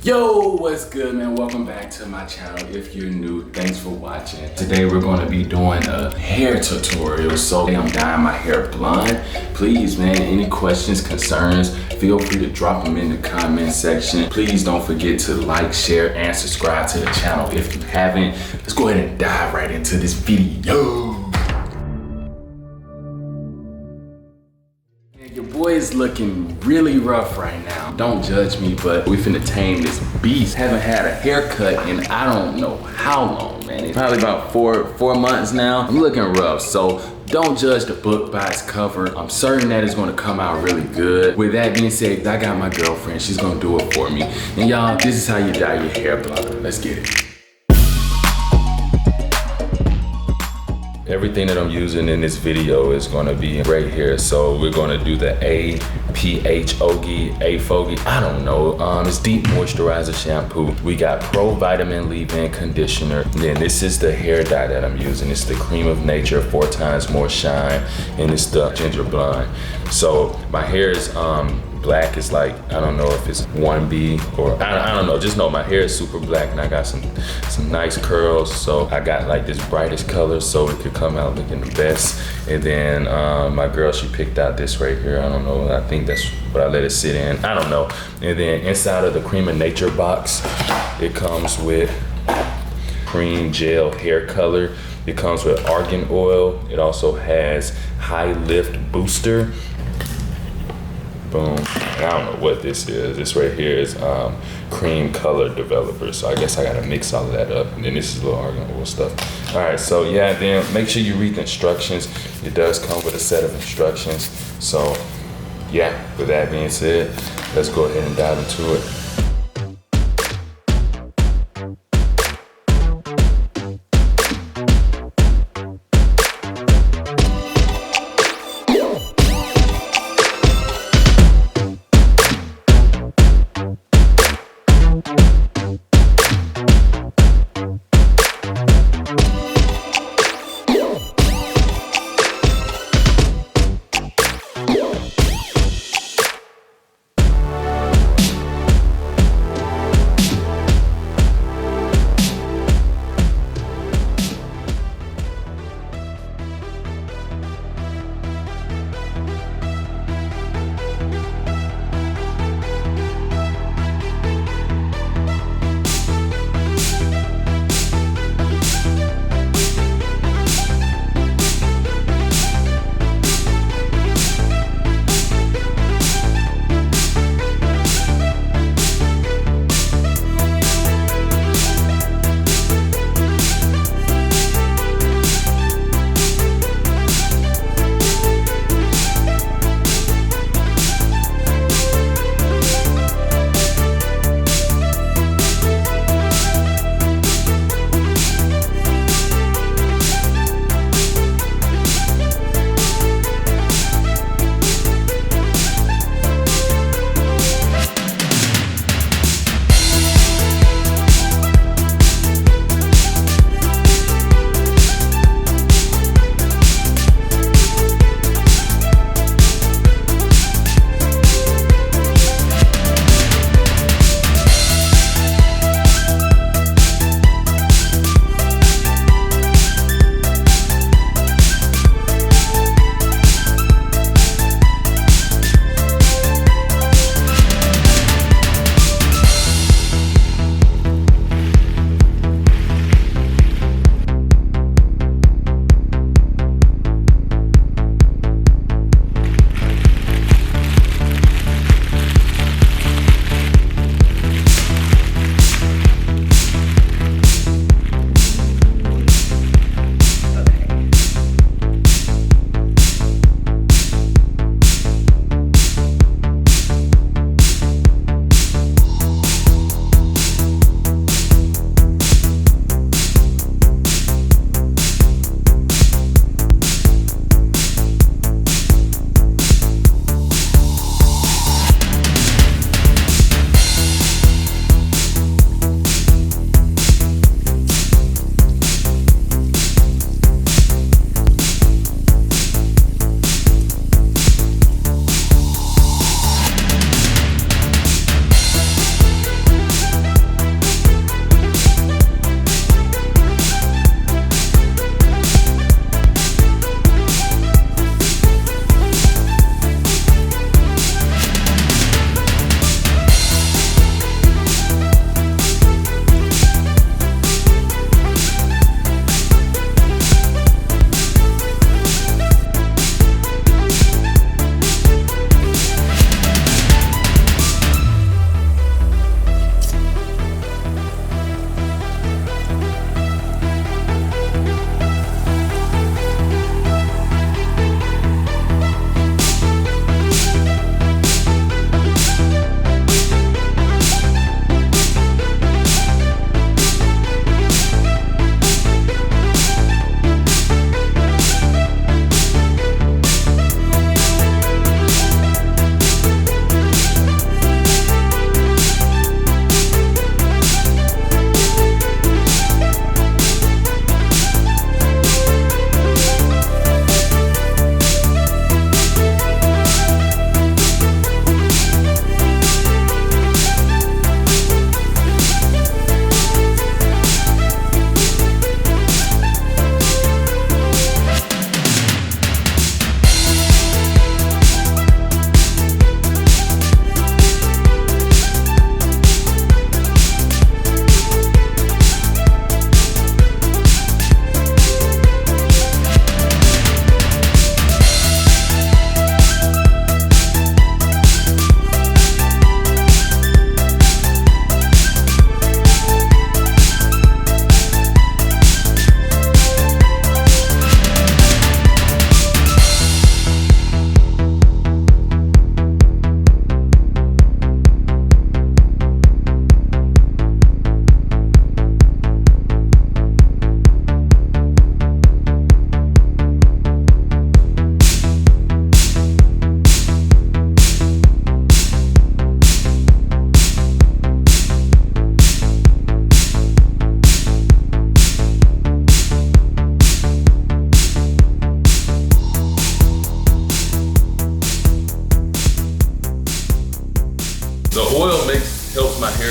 Yo, what's good, man? Welcome back to my channel. If you're new, thanks for watching. Today we're going to be doing a hair tutorial. So I'm dyeing my hair blonde. Please, man, any questions, concerns, feel free to drop them in the comment section. Please don't forget to like, share, and subscribe to the channel if you haven't. Let's go ahead and dive right into this video. Your boy is looking really rough right now. Don't judge me, but we finna tame this beast. Haven't had a haircut in I don't know how long, man. It's probably about four months now. I'm looking rough, so don't judge the book by its cover. I'm certain that it's gonna come out really good. With that being said, I got my girlfriend. She's gonna do it for me. And y'all, this is how you dye your hair blonde. Let's get it. Everything that I'm using in this video is gonna be right here. So we're gonna do the APHOGI, I don't know. It's Deep Moisturizer Shampoo. We got Pro Vitamin Leave-In Conditioner. And then this is the hair dye that I'm using. It's the Cream of Nature, 4 times more shine. And it's the Ginger Blonde. So my hair is black. Is like, I don't know if it's 1B or I don't know, just know my hair is super black and I got some nice curls, so I got like this brightest color so it could come out looking the best. And then my girl, she picked out this right here. I don't know, I think that's what I let it sit in, I don't know. And then inside of the Cream of Nature box, it comes with cream gel hair color. It comes with argan oil. It also has high lift booster. Boom. And I don't know what this is. This right here is cream color developer. So I guess I gotta mix all of that up. And then this is a little argan oil stuff. All right, so yeah, then make sure you read the instructions. It does come with a set of instructions. So yeah, with that being said, let's go ahead and dive into it.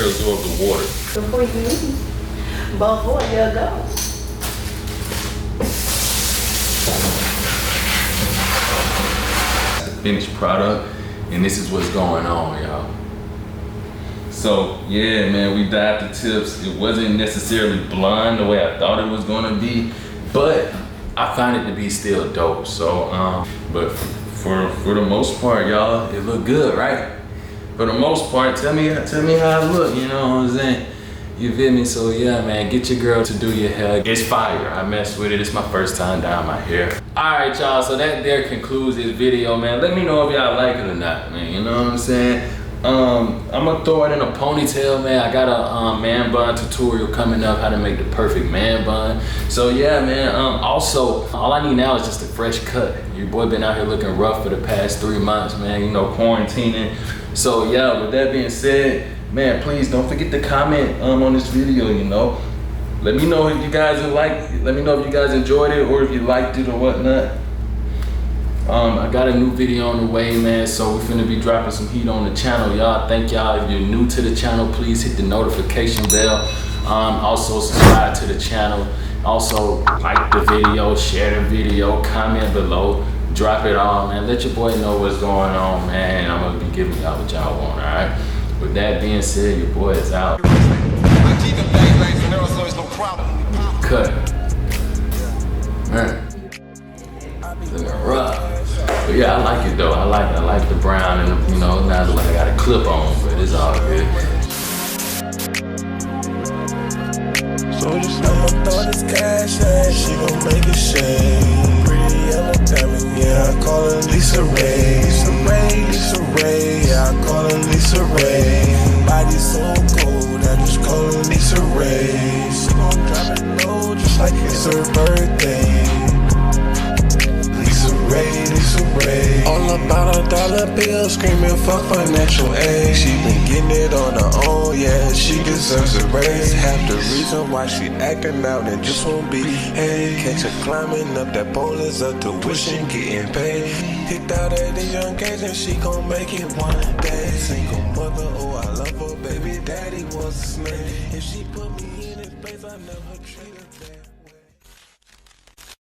absorb the water. Before you leave. Before you go. The finished product, and this is what's going on, y'all. So yeah, man, we dived the tips. It wasn't necessarily blonde the way I thought it was gonna be, but I found it to be still dope. So, but for the most part, y'all, it looked good, right? For the most part, tell me how it look, you know what I'm saying? You feel me? So yeah, man, get your girl to do your hair. It's fire. I messed with it. It's my first time dyeing my hair. All right, y'all, so that there concludes this video, man. Let me know if y'all like it or not, man. You know what I'm saying? I'm gonna throw it in a ponytail, man. I got a man bun tutorial coming up, how to make the perfect man bun. So yeah, man, also, all I need now is just a fresh cut. Your boy been out here looking rough for the past 3 months, man, you know, quarantining. So yeah, with that being said, man, please don't forget to comment on this video, you know. Let me know if you guys let me know if you guys enjoyed it or if you liked it or whatnot. I got a new video on the way, man, so we're finna be dropping some heat on the channel, y'all. Thank y'all. If you're new to the channel, please hit the notification bell. Also subscribe to the channel. Also like the video, share the video, comment below, drop it all, man. Let your boy know what's going on, man. I'm gonna be giving y'all what y'all want, all right? With that being said, your boy is out. Cut. Man. Looking rough. But yeah, I like it though. I like the brown, and you know, now I got a clip on, but it's all good. So just I'ma throw this cash at, she gon' make it shake. Pretty yellow diamond, yeah, I call her Lisa Ray. Lisa Ray, Lisa Ray, yeah, I call her Lisa Ray. Body so cold, I just call her Lisa Ray. She gon' drop it low just like it's her birthday. Lisa Ray. All about $1 bill, screaming fuck financial aid. She been getting it on her own, yeah, she deserves a raise. Half the reason why she acting out and just won't be hey. Catch her climbing up that pole is her tuition getting paid. Picked out at a young age and she gon' make it one day. Single mother, oh I love her, baby daddy was a snake. If she put me in his place, I never treat her bad.